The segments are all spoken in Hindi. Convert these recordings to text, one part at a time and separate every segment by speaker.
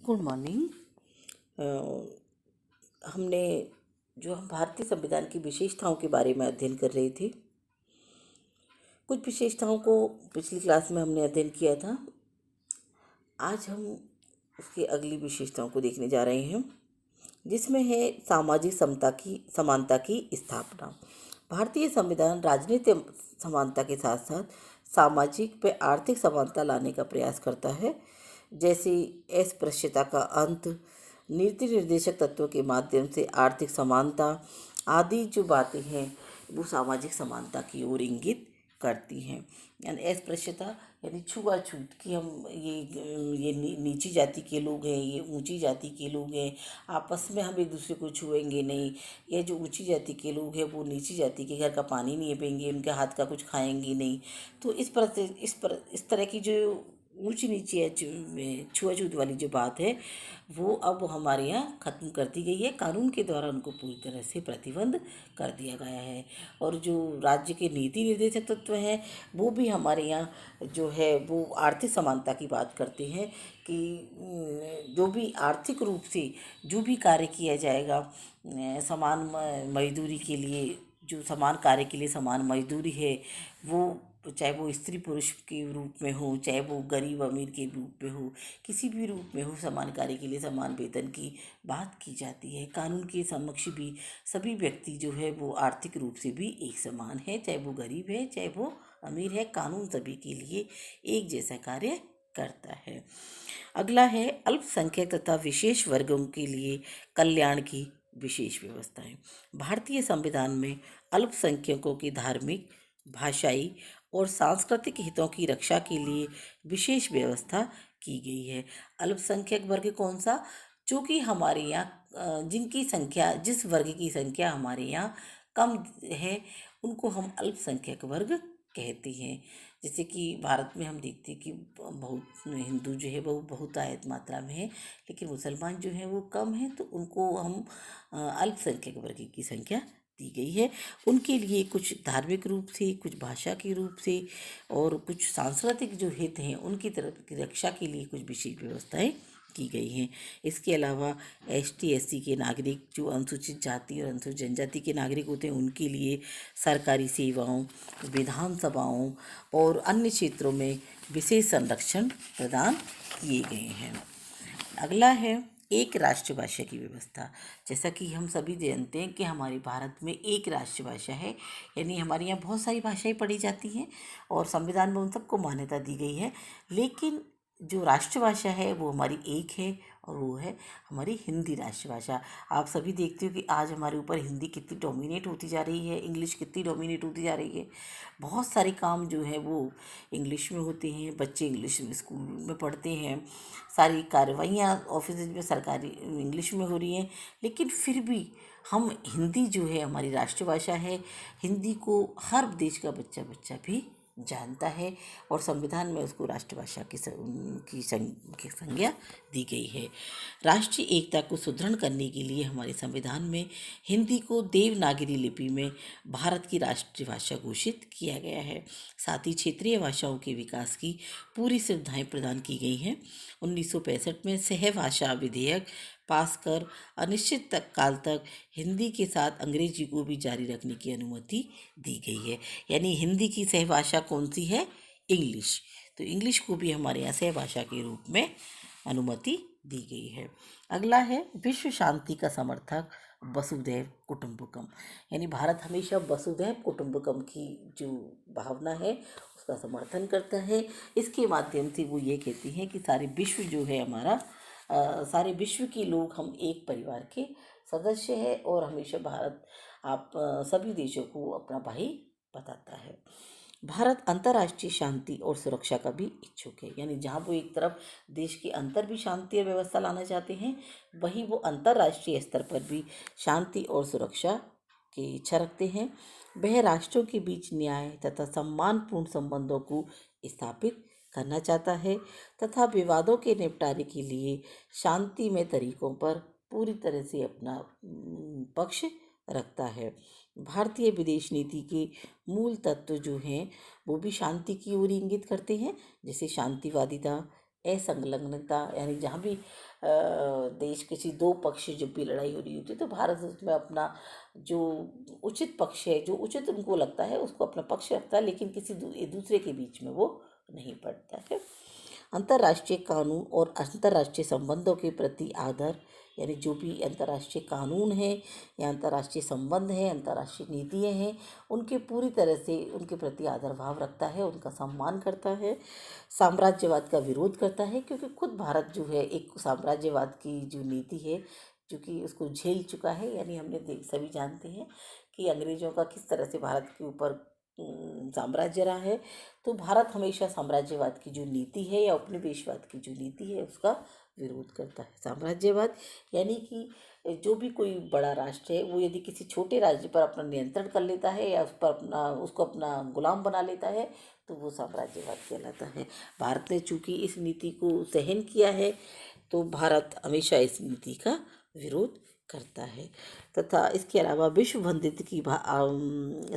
Speaker 1: Good morning. हमने जो हम भारतीय संविधान की विशेषताओं के बारे में अध्ययन कर रहे थे, कुछ विशेषताओं को पिछली क्लास में हमने अध्ययन किया था। आज हम उसकी अगली विशेषताओं को देखने जा रहे हैं, जिसमें है सामाजिक समानता की स्थापना। भारतीय संविधान राजनीतिक समानता के साथ साथ सामाजिक व आर्थिक समानता लाने का प्रयास करता है, जैसे अस्पृश्यता का अंत, नीति निर्देशक तत्वों के माध्यम से आर्थिक समानता आदि जो बातें हैं वो सामाजिक समानता की ओर इंगित करती हैं। यानी अस्पृश्यता यानी छुआछूत कि हम ये नीची जाति के लोग हैं, ये ऊंची जाति के लोग हैं, आपस में हम एक दूसरे को छुएंगे नहीं। ये जो ऊंची जाति के लोग हैं वो नीची जाति के घर का पानी नहीं पिएंगे, उनके हाथ का कुछ खाएंगे नहीं। तो इस तरह की जो ऊंची नीची छुआछूत वाली जो बात है वो अब हमारे यहाँ ख़त्म कर दी गई है। कानून के द्वारा उनको पूरी तरह से प्रतिबंध कर दिया गया है। और जो राज्य के नीति निर्देशक तत्व हैं वो भी हमारे यहाँ जो है वो आर्थिक समानता की बात करते हैं कि जो भी आर्थिक रूप से जो भी कार्य किया जाएगा समान मजदूरी के लिए, जो समान कार्य के लिए समान मजदूरी है, वो चाहे वो स्त्री पुरुष के रूप में हो, चाहे वो गरीब अमीर के रूप में हो, किसी भी रूप में हो, समान कार्य के लिए समान वेतन की बात की जाती है। कानून के समक्ष भी सभी व्यक्ति जो है वो आर्थिक रूप से भी एक समान है, चाहे वो गरीब है चाहे वो अमीर है। कानून सभी के लिए एक जैसा कार्य करता है। अगला है अल्पसंख्यक तथा विशेष वर्गों के लिए कल्याण की विशेष व्यवस्थाएं। भारतीय संविधान में अल्पसंख्यकों की धार्मिक, भाषाई और सांस्कृतिक हितों की रक्षा के लिए विशेष व्यवस्था की गई है। अल्पसंख्यक वर्ग कौन सा? जो कि हमारे यहाँ जिनकी संख्या, जिस वर्ग की संख्या हमारे यहाँ कम है उनको हम अल्पसंख्यक वर्ग कहते हैं। जैसे कि भारत में हम देखते हैं कि बहुत हिंदू जो है वो बहुत आयत मात्रा में है, लेकिन मुसलमान जो है वो कम है, तो उनको हम अल्पसंख्यक वर्ग की संख्या दी गई है। उनके लिए कुछ धार्मिक रूप से, कुछ भाषा के रूप से और कुछ सांस्कृतिक जो हित हैं उनकी तरफ की रक्षा के लिए कुछ विशेष व्यवस्थाएं की गई हैं। इसके अलावा ST SC के नागरिक, जो अनुसूचित जाति और अनुसूचित जनजाति के नागरिक होते हैं, उनके लिए सरकारी सेवाओं, विधानसभाओं और अन्य क्षेत्रों में विशेष संरक्षण प्रदान किए गए हैं। अगला है एक राष्ट्रभाषा की व्यवस्था। जैसा कि हम सभी जानते हैं कि हमारे भारत में एक राष्ट्रभाषा है, यानी हमारे यहाँ बहुत सारी भाषाएं पढ़ी जाती हैं और संविधान में उन सबको मान्यता दी गई है, लेकिन जो राष्ट्रभाषा है वो हमारी एक है और वो है हमारी हिंदी राष्ट्रभाषा। आप सभी देखते हो कि आज हमारे ऊपर हिंदी कितनी डोमिनेट होती जा रही है, इंग्लिश कितनी डोमिनेट होती जा रही है। बहुत सारे काम जो है वो इंग्लिश में होते हैं, बच्चे इंग्लिश स्कूल में पढ़ते हैं, सारी कार्रवाइयाँ ऑफिस में सरकारी इंग्लिश में हो रही हैं, लेकिन फिर भी हम हिंदी जो है हमारी राष्ट्रभाषा है, हिंदी को हर देश का बच्चा भी जानता है और संविधान में उसको राष्ट्रभाषा की संज्ञा दी गई है। राष्ट्रीय एकता को सुदृढ़ करने के लिए हमारे संविधान में हिंदी को देवनागरी लिपि में भारत की राष्ट्रीय भाषा घोषित किया गया है। साथ ही क्षेत्रीय भाषाओं के विकास की पूरी सुविधाएं प्रदान की गई हैं। 1965 में सहभाषा विधेयक पास कर अनिश्चित काल तक हिंदी के साथ अंग्रेजी को भी जारी रखने की अनुमति दी गई है। यानी हिंदी की सहभाषा कौन सी है? इंग्लिश। तो इंग्लिश को भी हमारे यहाँ सहभाषा के रूप में अनुमति दी गई है। अगला है विश्व शांति का समर्थक वसुधैव कुटुंबकम। यानी भारत हमेशा वसुधैव कुटुंबकम की जो भावना है उसका समर्थन करता है। इसके माध्यम से वो ये कहती हैं कि सारे विश्व जो है हमारा, सारे विश्व के लोग हम एक परिवार के सदस्य हैं और हमेशा भारत सभी देशों को अपना भाई बताता है। भारत अंतर्राष्ट्रीय शांति और सुरक्षा का भी इच्छुक है। यानी जहाँ वो एक तरफ देश के अंदर भी शांति और व्यवस्था लाना चाहते हैं, वहीं वो अंतर्राष्ट्रीय स्तर पर भी शांति और सुरक्षा की इच्छा रखते हैं। वह राष्ट्रों के बीच न्याय तथा सम्मानपूर्ण संबंधों को स्थापित करना चाहता है तथा विवादों के निपटारे के लिए शांतिमय तरीकों पर पूरी तरह से अपना पक्ष रखता है। भारतीय विदेश नीति के मूल तत्व जो हैं वो भी शांति की ओर इंगित करते हैं, जैसे शांतिवादिता, असंलग्नता, यानी जहाँ भी देश किसी दो पक्ष जब भी लड़ाई हो रही होती है तो भारत उसमें अपना जो उचित पक्ष है, जो उचित उनको लगता है उसको अपना पक्ष रखता है, लेकिन किसी दूसरे के बीच में वो नहीं पड़ता है। अंतर्राष्ट्रीय कानून और अंतर्राष्ट्रीय संबंधों के प्रति आदर, यानी जो भी अंतर्राष्ट्रीय कानून है या अंतर्राष्ट्रीय संबंध है, अंतर्राष्ट्रीय नीतियाँ हैं, उनके पूरी तरह से उनके प्रति आदर भाव रखता है, उनका सम्मान करता है। साम्राज्यवाद का विरोध करता है, क्योंकि खुद भारत जो है एक साम्राज्यवाद की जो नीति है जो कि उसको झेल चुका है। यानी हमने सभी जानते हैं कि अंग्रेजों का किस तरह से भारत के ऊपर साम्राज्य रहा है। तो भारत हमेशा साम्राज्यवाद की जो नीति है या उपनिवेशवाद की जो नीति है उसका विरोध करता है। साम्राज्यवाद यानी कि जो भी कोई बड़ा राष्ट्र है वो यदि किसी छोटे राज्य पर अपना नियंत्रण कर लेता है या उसको अपना गुलाम बना लेता है तो वो साम्राज्यवाद कहलाता है। भारत ने चूंकि इस नीति को सहन किया है तो भारत हमेशा इस नीति का विरोध करता है। तथा इसके अलावा विश्व बंधुत्व की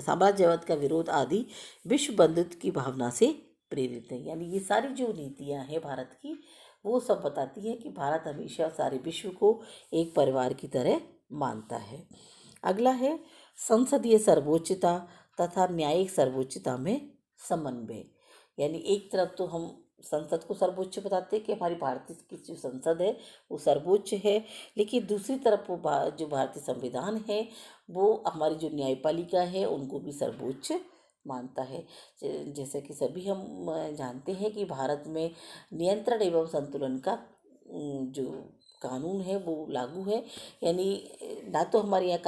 Speaker 1: साम्राज्यवाद का विरोध आदि विश्व बंधुत्व की भावना से प्रेरित है। यानी ये सारी जो नीतियाँ हैं भारत की वो सब बताती हैं कि भारत हमेशा सारे विश्व को एक परिवार की तरह मानता है। अगला है संसदीय सर्वोच्चता तथा न्यायिक सर्वोच्चता में समन्वय। यानी एक तरफ तो हम संसद को सर्वोच्च बताते हैं कि हमारी भारतीय की जो संसद है वो सर्वोच्च है, लेकिन दूसरी तरफ वो जो भारतीय संविधान है वो हमारी जो न्यायपालिका है उनको भी सर्वोच्च मानता है। जैसे कि सभी हम जानते हैं कि भारत में नियंत्रण एवं संतुलन का जो कानून है वो लागू है। यानी ना तो हमारे यहाँ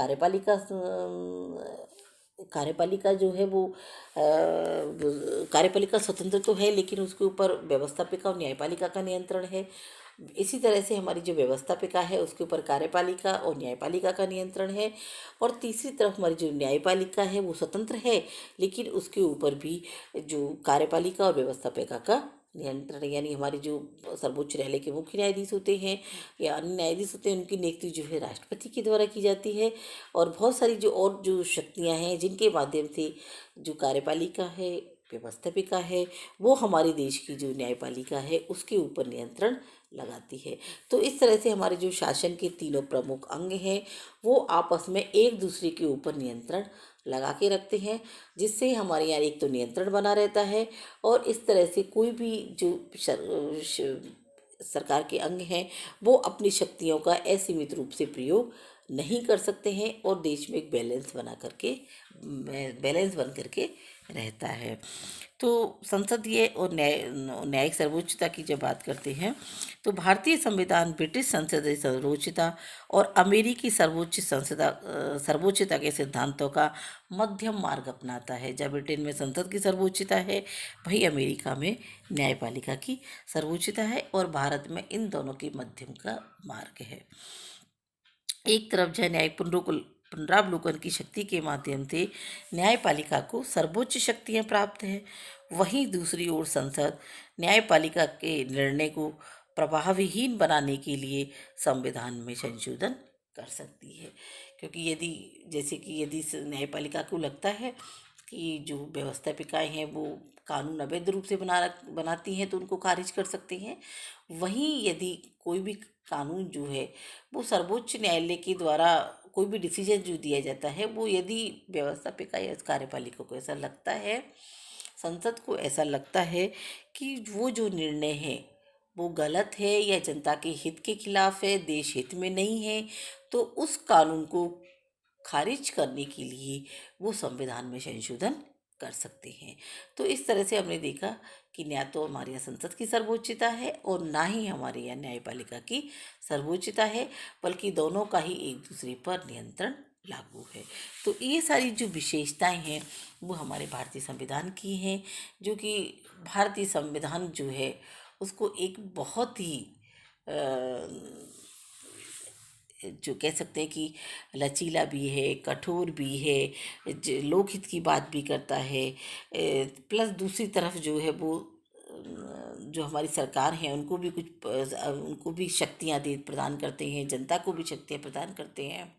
Speaker 1: कार्यपालिका जो है वो कार्यपालिका स्वतंत्र तो है, लेकिन उसके ऊपर व्यवस्थापिका और न्यायपालिका का नियंत्रण है। इसी तरह से हमारी जो व्यवस्थापिका है उसके ऊपर कार्यपालिका और न्यायपालिका का नियंत्रण है। और तीसरी तरफ हमारी जो न्यायपालिका है वो स्वतंत्र है, लेकिन उसके ऊपर भी जो कार्यपालिका और व्यवस्थापिका का नियंत्रण, यानी हमारी जो सर्वोच्च न्यायालय के मुख्य न्यायाधीश होते हैं या अन्य न्यायाधीश होते हैं उनकी नियुक्ति जो है राष्ट्रपति के द्वारा की जाती है। और बहुत सारी जो शक्तियां हैं जिनके माध्यम से जो कार्यपालिका है, व्यवस्थापिका है, वो हमारे देश की जो न्यायपालिका है उसके ऊपर नियंत्रण लगाती है। तो इस तरह से हमारे जो शासन के तीनों प्रमुख अंग हैं वो आपस में एक दूसरे के ऊपर नियंत्रण लगा के रखते हैं, जिससे हमारे यहाँ एक तो नियंत्रण बना रहता है और इस तरह से कोई भी जो सरकार के अंग हैं वो अपनी शक्तियों का असीमित रूप से प्रयोग नहीं कर सकते हैं और देश में एक बैलेंस बन करके रहता है। तो संसदीय और न्यायिक सर्वोच्चता की जब बात करते हैं तो भारतीय संविधान ब्रिटिश संसदीय सर्वोच्चता और अमेरिकी सर्वोच्चता के सिद्धांतों का मध्यम मार्ग अपनाता है। जब ब्रिटेन में संसद की सर्वोच्चता है वहीं अमेरिका में न्यायपालिका की सर्वोच्चता है और भारत में इन दोनों के मध्यम का मार्ग है। एक तरफ जय न्यायिक पुनरावलोकन की शक्ति के माध्यम से न्यायपालिका को सर्वोच्च शक्तियां प्राप्त हैं, वहीं दूसरी ओर संसद न्यायपालिका के निर्णय को प्रभावहीन बनाने के लिए संविधान में संशोधन कर सकती है। क्योंकि यदि न्यायपालिका को लगता है कि जो व्यवस्थापिकाएं हैं वो कानून अवैध रूप से बनाती हैं तो उनको खारिज कर सकते हैं। वहीं यदि कोई भी कानून जो है वो सर्वोच्च न्यायालय के द्वारा कोई भी डिसीजन जो दिया जाता है वो यदि व्यवस्थापिका या कार्यपालिका को ऐसा लगता है, संसद को ऐसा लगता है कि वो जो निर्णय है वो गलत है या जनता के हित के खिलाफ है, देश हित में नहीं है, तो उस कानून को खारिज करने के लिए वो संविधान में संशोधन कर सकते हैं। तो इस तरह से हमने देखा कि ना तो हमारे यहाँ संसद की सर्वोच्चता है और ना ही हमारे यहाँ न्यायपालिका की सर्वोच्चता है, बल्कि दोनों का ही एक दूसरे पर नियंत्रण लागू है। तो ये सारी जो विशेषताएं हैं वो हमारे भारतीय संविधान की हैं, जो कि भारतीय संविधान जो है उसको एक बहुत ही जो कह सकते हैं कि लचीला भी है, कठोर भी है, लोकहित की बात भी करता है, प्लस दूसरी तरफ जो है वो जो हमारी सरकार है उनको भी शक्तियाँ दे प्रदान करते हैं, जनता को भी शक्तियाँ प्रदान करते हैं।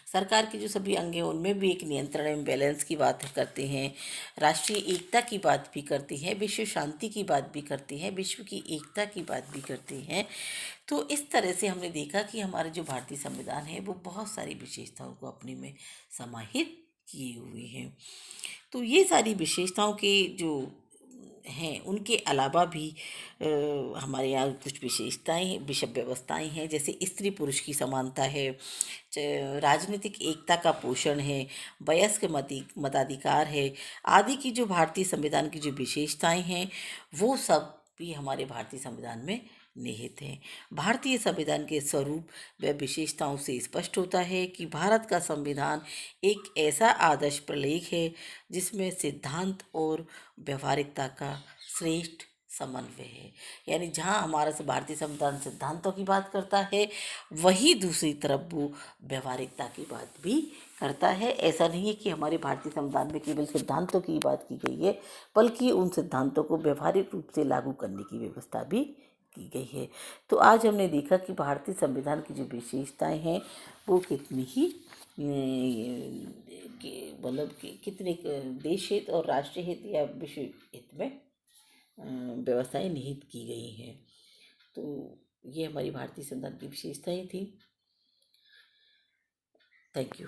Speaker 1: सरकार के जो सभी अंग हैं उनमें भी एक नियंत्रण एवं बैलेंस की बात करते हैं, राष्ट्रीय एकता की बात भी करते हैं, विश्व शांति की बात भी करते हैं, विश्व की एकता की बात भी करते हैं। तो इस तरह से हमने देखा कि हमारे जो भारतीय संविधान है वो बहुत सारी विशेषताओं को अपने में समाहित किए हुए हैं। तो ये सारी विशेषताओं के जो हैं उनके अलावा भी हमारे यहाँ कुछ विशेषताएं विषय व्यवस्थाएं हैं, जैसे स्त्री पुरुष की समानता है, राजनीतिक एकता का पोषण है, वयस्क मताधिकार है आदि की जो भारतीय संविधान की जो विशेषताएं हैं वो सब भी हमारे भारतीय संविधान में निहित हैं। भारतीय संविधान के स्वरूप व विशेषताओं से स्पष्ट होता है कि भारत का संविधान एक ऐसा आदर्श प्रलेख है जिसमें सिद्धांत और व्यवहारिकता का श्रेष्ठ समन्वय है। यानी जहाँ हमारा भारतीय संविधान सिद्धांतों की बात करता है वही दूसरी तरफ वो व्यवहारिकता की बात भी करता है। ऐसा नहीं है कि हमारे भारतीय संविधान में केवल सिद्धांतों की बात की गई है, बल्कि उन सिद्धांतों को व्यवहारिक रूप से लागू करने की व्यवस्था भी की गई है। तो आज हमने देखा कि भारतीय संविधान की जो विशेषताएं हैं वो कितनी ही मतलब कितने देश हित और राष्ट्रीय हित या विश्व हित में व्यवस्थाएं निहित की गई हैं। तो ये हमारी भारतीय संविधान की विशेषताएं थी। Thank you.